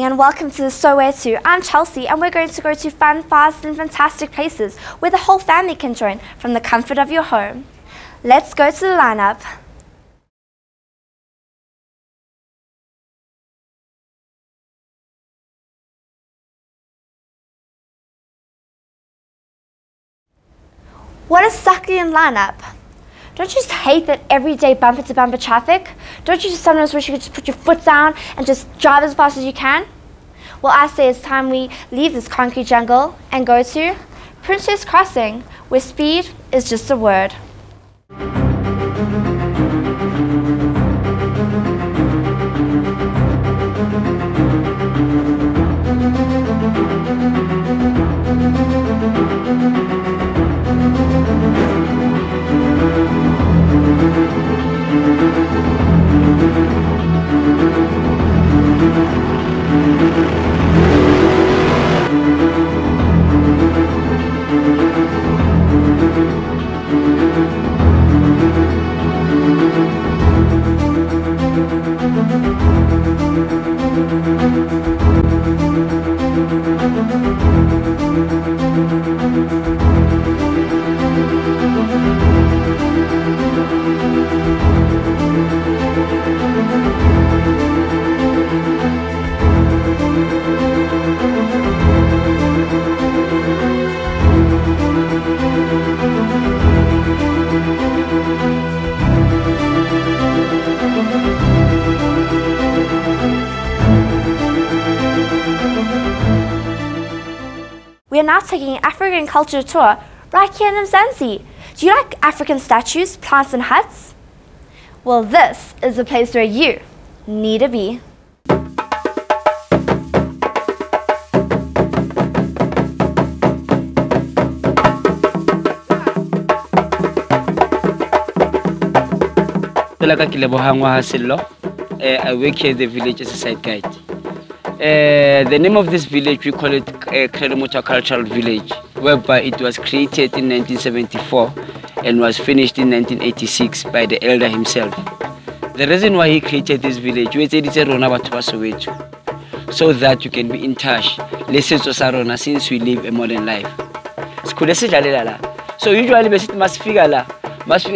and welcome to the Soweto. I'm Chelsea and we're going to go to fun, fast and fantastic places where the whole family can join from the comfort of your home. Let's go to the lineup. What a succulent lineup. Don't you just hate that everyday bumper-to-bumper traffic? Don't you just sometimes wish you could just put your foot down and just drive as fast as you can? Well, I say it's time we leave this concrete jungle and go to Princess Crossing, where speed is just a word. We are now taking an African culture tour right here in Mzansi. Do you like African statues, plants and huts? Well, this is the place where you need to be. I work here at the village as a site guide. The name of this village, we call it Credo-Mota Cultural Village, whereby it was created in 1974 and was finished in 1986 by the elder himself. The reason why he created this village was so that you can be in touch since we live a modern life. So usually we must figure must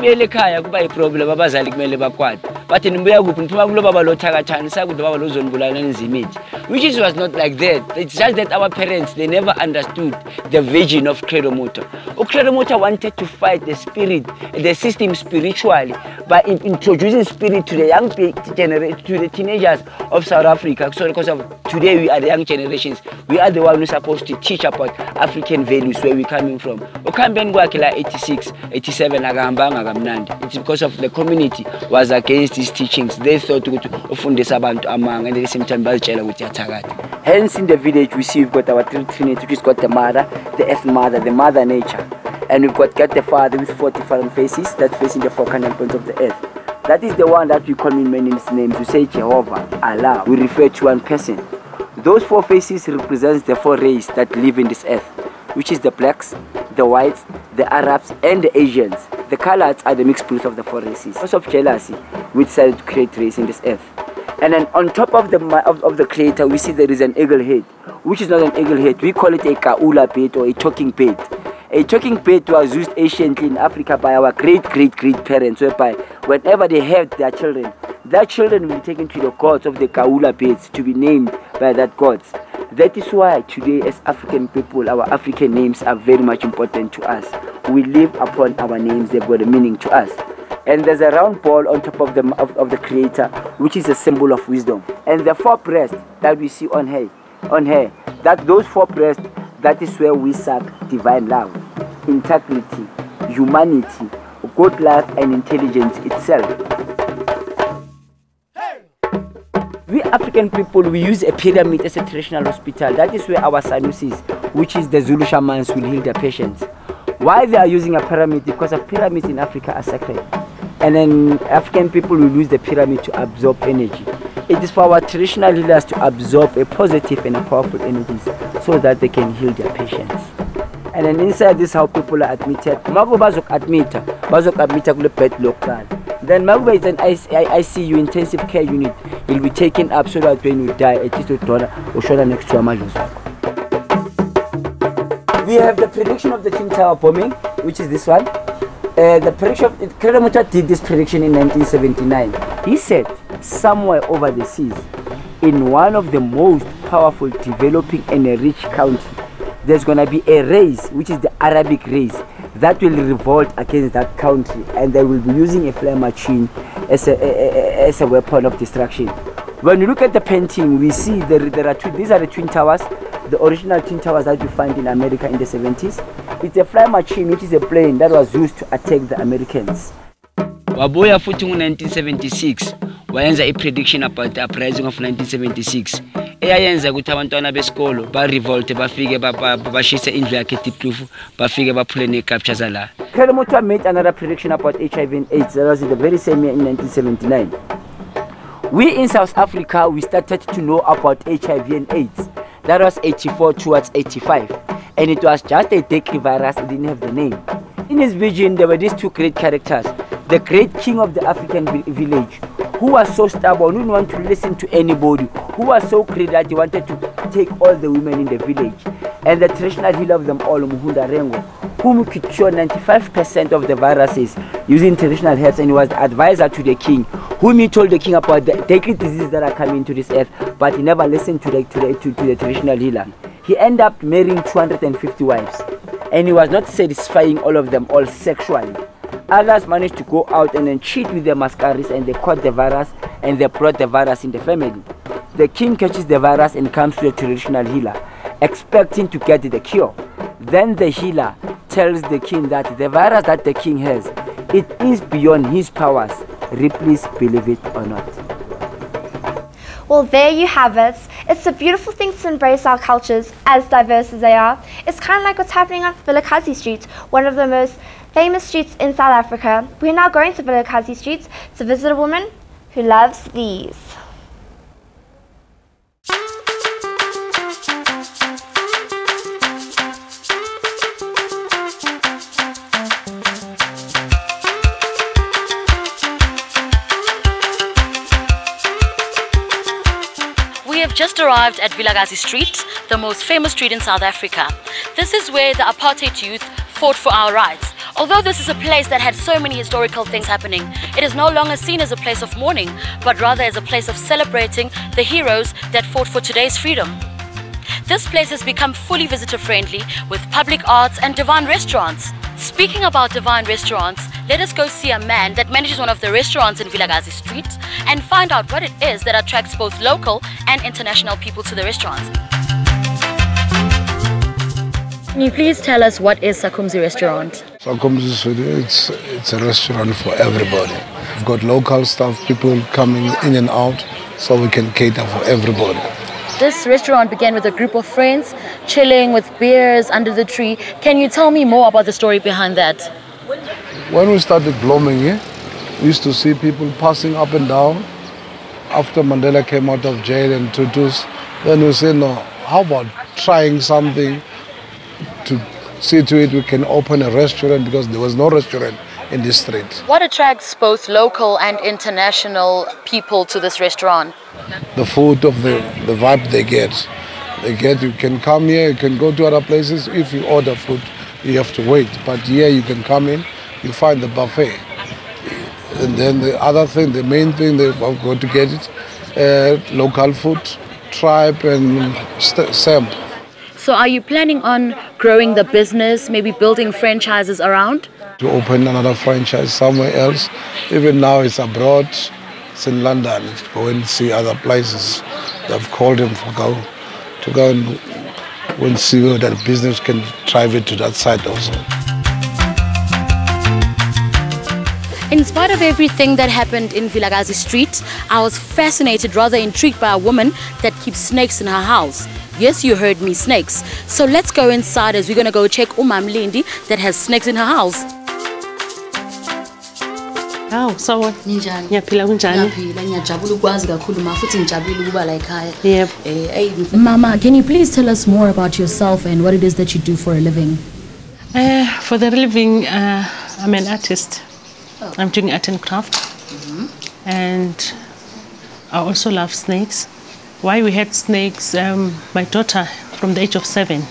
be a kaya kuba problem abazali kumele bakwadi but nibuya kuphi niphuma kulo baba lo thakathani sakude baba lo zonibulala nizimithi, which was not like that. It's just that our parents, they never understood the vision of Credo-Mota. Credo-Mota wanted to fight the spirit, the system spiritually by introducing spirit to the young generation, to the teenagers of South Africa. So because of today we are the young generations, we are the ones who are supposed to teach about African values, where we're coming from. Okambeni kwakhe 86, 87 it's because of the community was against these teachings. They thought to ufundisa abantu amanga, and at the same time bazitshela ukuthi yathakatha. Hence in the village we see we've got our trinity, which is got the mother, the earth mother, the mother nature, and we've got God the Father with 4 different faces that facing the 4 cardinal points of the earth. That is the one that we call in many names. We say Jehovah, Allah. We refer to one person. Those 4 faces represent the 4 races that live in this earth, which is the blacks, the whites, the Arabs and the Asians. The colors are the mixed breed of the 4 races. Because of jealousy, we decided to create race in this earth. And then on top of the creator, we see there is an eagle head, which is not an eagle head. We call it a kaula bird or a talking bird. A talking bird was used anciently in Africa by our great parents, whereby whenever they have their children will be taken to the gods of the kaula birds to be named by that gods. That is why today as African people, our African names are very much important to us. We live upon our names, they've got a meaning to us. And there's a round ball on top of the creator, which is a symbol of wisdom. And the 4 breasts that we see on her, that those 4 breasts, that is where we suck divine love, integrity, humanity, good life and intelligence itself. We African people, we use a pyramid as a traditional hospital. That is where our Sanusis, which is the Zulu shamans, will heal their patients. Why they are using a pyramid? Because the pyramids in Africa are sacred. And then African people will use the pyramid to absorb energy. It is for our traditional healers to absorb a positive and a powerful energies so that they can heal their patients. And then inside this, how people are admitted. Bazok admit kule bed local. Then Makuba is an ICU, intensive care unit. He'll be taken up so that when you die, at least or shoulder next to a major. We have the prediction of the Twin Tower bombing, which is this one. The prediction, Credo Mutwa did this prediction in 1979. He said, somewhere over the seas, in one of the most powerful, developing and a rich country, there's going to be a race, which is the Arabic race, that will revolt against that country, and they will be using a flame machine as a weapon of destruction. When you look at the painting, we see there are two. These are the Twin Towers, the original Twin Towers that you find in America in the 70s. It's a flying machine, which is a plane that was used to attack the Americans. Wabuya futhi in 1976 wayenza a prediction about the uprising of 1976. Eyayenza ukuthi abantwana besikolo ba revolt bafike bashise indlu yakhe eTiplufu bafike baphule necapture zala. Credo Mutwa made another prediction about HIV and AIDS. That was in the very same year in 1979. We in South Africa, we started to know about HIV and AIDS. That was 84 towards 85. And it was just a deadly virus, it didn't have the name. In his vision, there were these two great characters. The great king of the African village, who was so stubborn, who didn't want to listen to anybody, who was so great that he wanted to take all the women in the village. And the traditional healer of them all, Muhunda Rengo, whom could cure 95% of the viruses using traditional herbs, and he was the advisor to the king, whom he told the king about the deadly diseases that are coming to this earth, but he never listened to the traditional healer. He ended up marrying 250 wives, and he was not satisfying all of them all sexually. Others managed to go out and then cheat with the mascaris, and they caught the virus, and they brought the virus in the family. The king catches the virus and comes to the traditional healer, expecting to get the cure. Then the healer tells the king that the virus that the king has, it is beyond his powers. Please believe it or not. Well, there you have it. It's a beautiful thing to embrace our cultures, as diverse as they are. It's kind of like what's happening on Vilakazi Street, one of the most famous streets in South Africa. We're now going to Vilakazi Street to visit a woman who loves these. We have just arrived at Vilakazi Street, the most famous street in South Africa. This is where the apartheid youth fought for our rights. Although this is a place that had so many historical things happening, it is no longer seen as a place of mourning, but rather as a place of celebrating the heroes that fought for today's freedom. This place has become fully visitor friendly with public arts and divine restaurants. Speaking about divine restaurants, let us go see a man that manages one of the restaurants in Vilakazi Street and find out what it is that attracts both local and international people to the restaurants. Can you please tell us what is Sakumzi Restaurant? Sakumzi, it's a restaurant for everybody. We've got local staff, people coming in and out, so we can cater for everybody. This restaurant began with a group of friends chilling with beers under the tree. Can you tell me more about the story behind that? When we started blooming here, we used to see people passing up and down. After Mandela came out of jail and Tutus, then we said, no, how about trying something to see to it we can open a restaurant, because there was no restaurant in this street. What attracts both local and international people to this restaurant? The food of the vibe they get. You can come here, you can go to other places. If you order food, you have to wait. But here you can come in, you find the buffet. And then the other thing, the main thing they have got to get it, local food, tribe and samp. So are you planning on growing the business, maybe building franchises around? To open another franchise somewhere else. Even now it's abroad, it's in London. Go and see other places. They've called him to go and see where that business can drive it to that side also. In spite of everything that happened in Vilakazi Street, I was fascinated, rather intrigued by a woman that keeps snakes in her house. Yes, you heard me, snakes. So let's go inside as we're going to go check Umamlindi that has snakes in her house. Oh, so what? Ngiyaphila kunjani? Ngiyajabula ukwazi kakhulu ma futhi ngijabula ukuba la ekhaya. Yebo. Mama, can you please tell us more about yourself and what it is that you do for a living? For the living, I'm an artist. I'm doing art and craft. and I also love snakes. Why we had snakes? My daughter, from the age of 7,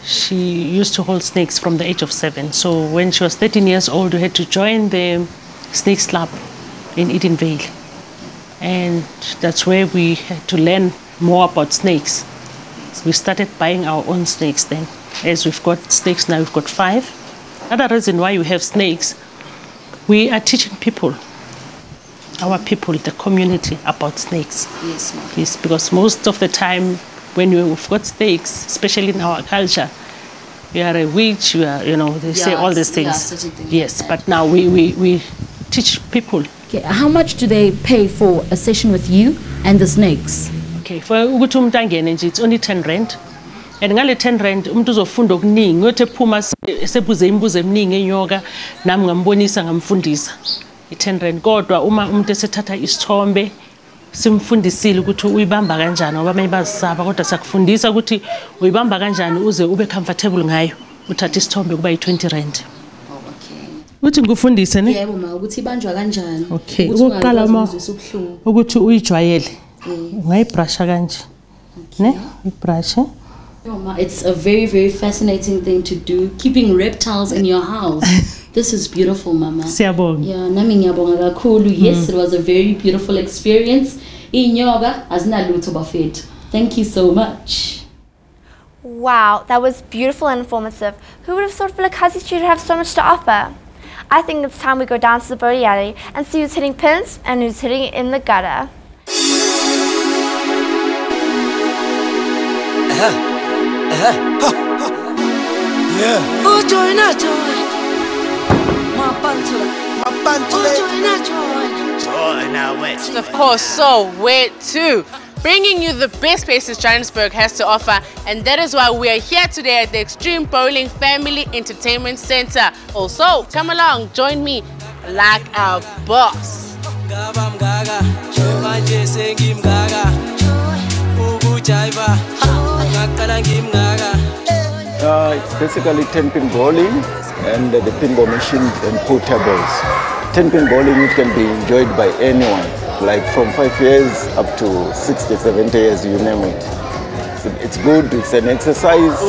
she used to hold snakes from the age of 7. So when she was 13 years old, we had to join the Snakes Club in Edenvale. And that's where we had to learn more about snakes. We started buying our own snakes then. As we've got snakes now, we've got 5. Another reason why we have snakes, we are teaching people, our people, the community, about snakes. Yes, ma'am. Yes, because most of the time when we've got snakes, especially in our culture, you are a witch, you are, they say all these things. Yeah, such a thing yes, like that. but now we teach people. Okay, how much do they pay for a session with you and the snakes? Okay, for ukuthi umuntu angene nje, it's only 10 rand. And ngale 10 rand umuntu uzofunda okuningi, uyothi ephuma sebuze imibuzo eminingi enyoka, nami ngambonisa ngamfundisa. I10 rand kodwa uma umuntu esethatha isithombe simfundisile ukuthi uyibamba kanjani ngoba abanye bazisaba kodwa sakufundisa ukuthi uyibamba kanjani uze ube comfortable ngayo. Uthatha isithombe kuba yi20 rand. Uthi ngikufundise ne? Yebo ma ukuthi ibanjwa kanjani. Okay, ukuqala ma ukuthi uyijwayele. Ungayibrusha kanje. Ne? Ibrush. It's a very, very fascinating thing to do, keeping reptiles in your house. This is beautiful, Mama. Siyabonga. Yeah, nami ngiyabonga kakhulu. Yes, it was a very beautiful experience. Inyoka azinalutho bafethu. Thank you so much. Wow, that was beautiful and informative. Who would have thought Vilakazi Street would have so much to offer? I think it's time we go down to the bowling alley and see who's hitting pins and who's hitting it in the gutter. Of course, so where to? Bringing you the best places Johannesburg has to offer, and that is why we are here today at the Extreme Bowling Family Entertainment Center. Also, come along, join me like our boss. It's basically 10-pin bowling and the pinball machines and pool tables. 10-pin bowling, it can be enjoyed by anyone, like from 5 years up to 60, 70 years, you name it. It's good, it's an exercise.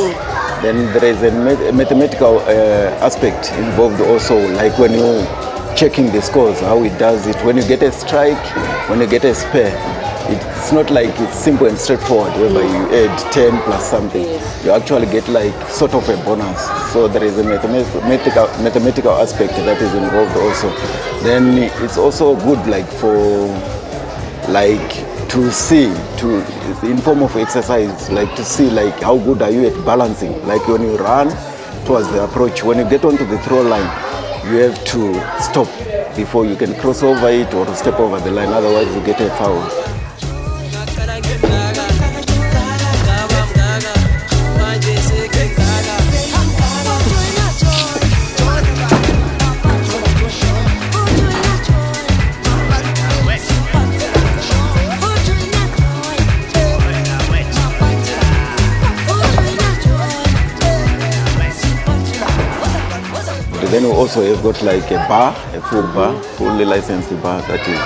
Then there is a mathematical aspect involved also, like when you checking the scores, how it does it. When you get a strike, when you get a spare, it's not like it's simple and straightforward, whereby you add 10 plus something. You actually get like sort of a bonus. So there is a mathematical aspect that is involved also. Then it's also good like for to see, in form of exercise, like to see like how good are you at balancing. Like when you run towards the approach, when you get onto the throw line, you have to stop before you can cross over it or step over the line, otherwise you get a foul. Then we also have got like a bar, a full bar, fully licensed bar that is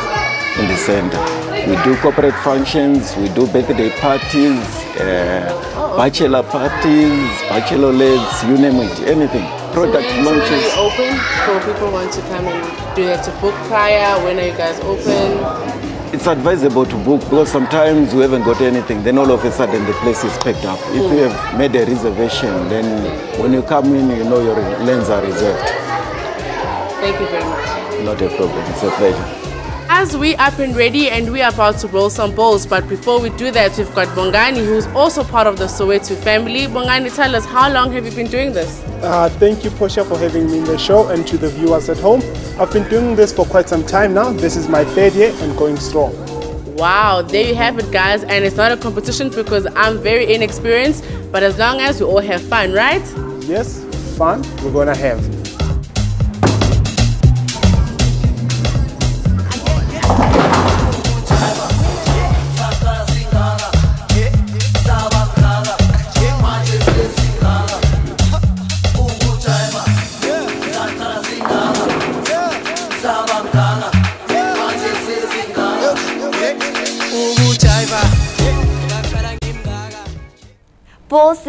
in the center. We do corporate functions, we do birthday parties, bachelor parties, bachelorettes, you name it, anything. Product launches. When are you open for people who want to come and do you have to book prior? When are you guys open? It's advisable to book because sometimes we haven't got anything, then all of a sudden the place is packed up. If you have made a reservation, then when you come in, you know your lanes are reserved. Thank you very much. Not a problem, it's a pleasure. As we up and ready and we are about to roll some balls, but before we do that, we've got Bongani, who's also part of the Soweto family. Bongani, tell us, how long have you been doing this? Thank you, Portia, for having me in the show, and to the viewers at home. I've been doing this for quite some time now. This is my 3rd year and going strong. Wow, there you have it, guys. And it's not a competition because I'm very inexperienced, but as long as we all have fun, right? Yes, fun we're gonna have.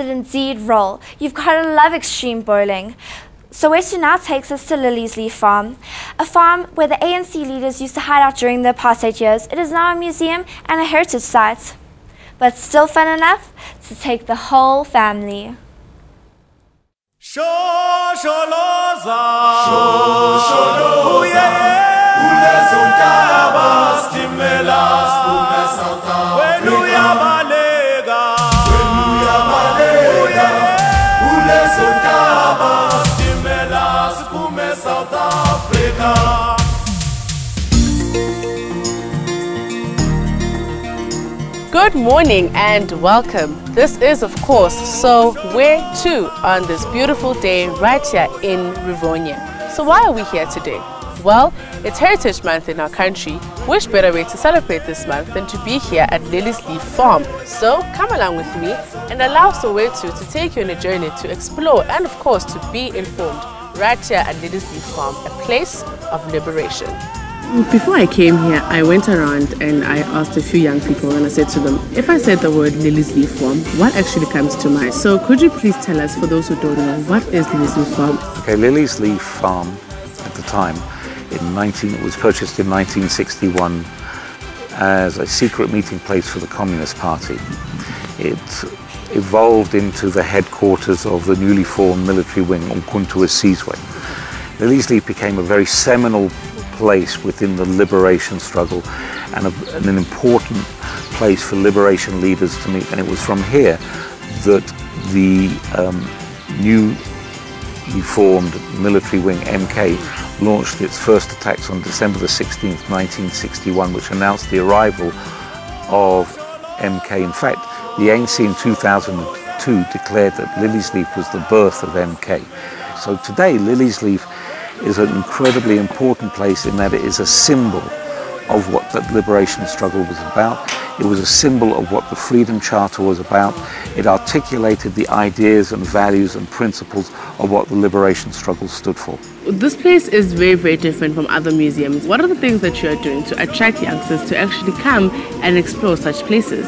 it indeed roll. You've got to love extreme bowling. Soweto now takes us to Lily's Leaf Farm, a farm where the ANC leaders used to hide out during the apartheid years. It is now a museum and a heritage site, but still fun enough to take the whole family. South Africa. Good morning and welcome. This is, of course, So Where To on this beautiful day right here in Rivonia. So why are we here today? Well, it's Heritage Month in our country. Which better way to celebrate this month than to be here at Lily's Leaf Farm? So come along with me and allow Soweto to take you on a journey to explore and, of course, to be informed right here at Lily's Leaf Farm, a place of liberation. Before I came here, I went around and I asked a few young people and I said to them, if I said the word Lily's Leaf Farm, what actually comes to mind? So could you please tell us, for those who don't know, what is Lily's Leaf Farm? Okay, Lily's Leaf Farm at the time, it was purchased in 1961 as a secret meeting place for the Communist Party. It evolved into the headquarters of the newly formed military wing, Umkhonto we Sizwe. Lily's Leaf became a very seminal place within the liberation struggle and an important place for liberation leaders to meet. And it was from here that the newly formed military wing, MK, launched its first attacks on December the 16th, 1961, which announced the arrival of MK. In fact, the ANC in 2002 declared that Lily's Leaf was the birth of MK. So today, Lily's Leaf is an incredibly important place in that it is a symbol of what that liberation struggle was about. It was a symbol of what the Freedom Charter was about. It articulated the ideas and values and principles of what the liberation struggle stood for. This place is very, very different from other museums. What are the things that you are doing to attract youngsters to actually come and explore such places?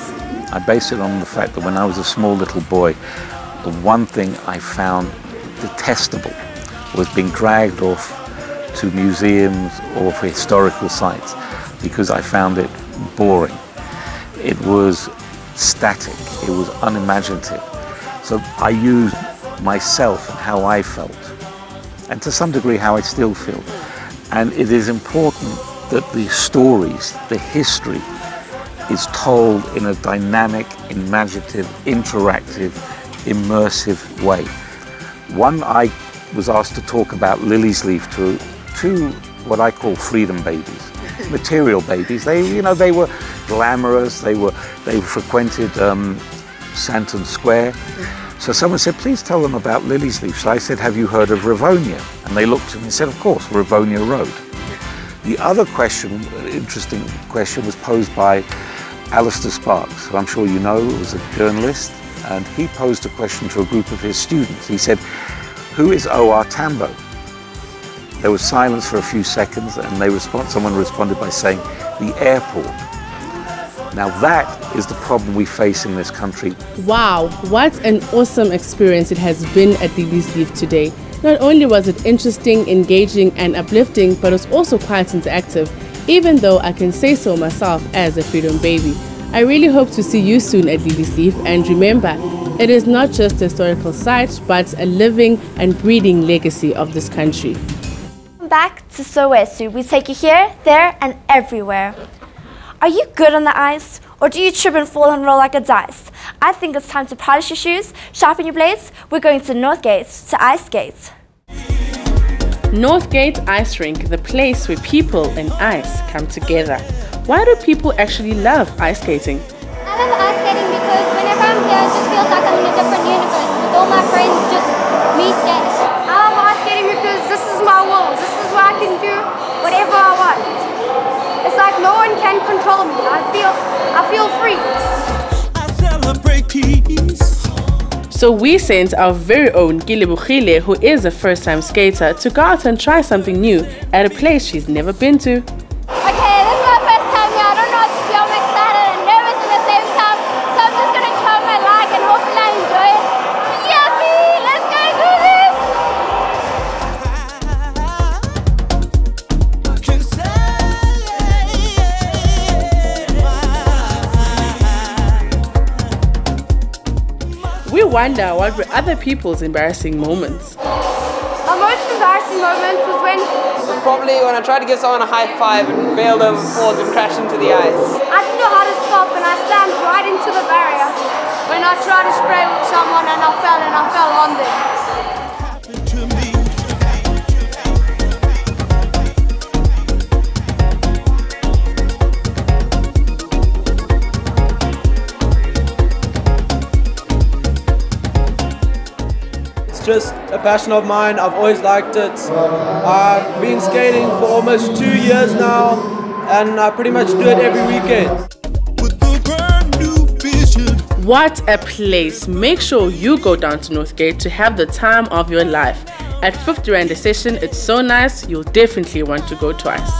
I base it on the fact that when I was a small little boy, the one thing I found detestable was being dragged off to museums or for historical sites because I found it boring. It was static, it was unimaginative. So I used myself and how I felt, and to some degree how I still feel. And it is important that the stories, the history, is told in a dynamic, imaginative, interactive, immersive way. I was asked to talk about Lily's Leaf to what I call freedom babies, material babies. They were glamorous. They frequented Santon Square. So someone said, please tell them about Lily's Leaf. So I said, have you heard of Rivonia? And they looked at me and said, of course, Rivonia Road. The other interesting question, was posed by Alistair Sparks, who I'm sure you know was a journalist, and he posed a question to a group of his students. He said, who is O.R. Tambo? There was silence for a few seconds, and someone responded by saying, the airport. Now that is the problem we face in this country. Wow, what an awesome experience it has been at Lily's Leaf today. Not only was it interesting, engaging and uplifting, but it was also quite interactive, even though I can say so myself as a freedom baby. I really hope to see you soon at Lily's Leaf, and remember, it is not just a historical site, but a living and breathing legacy of this country. Back to Soweto, we take you here, there and everywhere. Are you good on the ice, or do you trip and fall and roll like a dice? I think it's time to polish your shoes, sharpen your blades. We're going to Northgate to ice skate. Northgate Ice Rink, the place where people and ice come together. Why do people actually love ice skating? I love ice skating because whenever I'm here, it just feels like I'm in a different universe with all my friends, just me skating. I love ice skating because this is my world. This is where I can do whatever I want. It's like no one can control me. I feel free. I celebrate peace. So we sent our very own Gilebugile, who is a first-time skater, to go out and try something new at a place she's never been to. Okay, this is my first time here. I don't know what to do. I'm excited and nervous at the same time. So I'm just going to try my luck and hopefully I enjoy it. wonder what were other people's embarrassing moments. My most embarrassing moment was when probably when I tried to give someone a high five and bailed over forwards and crashed into the ice. I didn't know how to stop and I slammed right into the barrier. When I tried to spray with someone and I fell on them. It's just a passion of mine. I've always liked it. I've been skating for almost 2 years now, and I pretty much do it every weekend. What a place. Make sure you go down to Northgate to have the time of your life. At 50 Rand a session, it's so nice, you'll definitely want to go twice.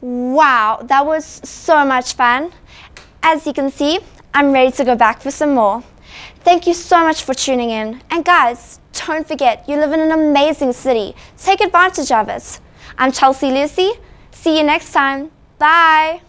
Wow, that was so much fun. As you can see, I'm ready to go back for some more. Thank you so much for tuning in. And guys, don't forget, you live in an amazing city. Take advantage of it. I'm Chelsea Lucy. See you next time. Bye.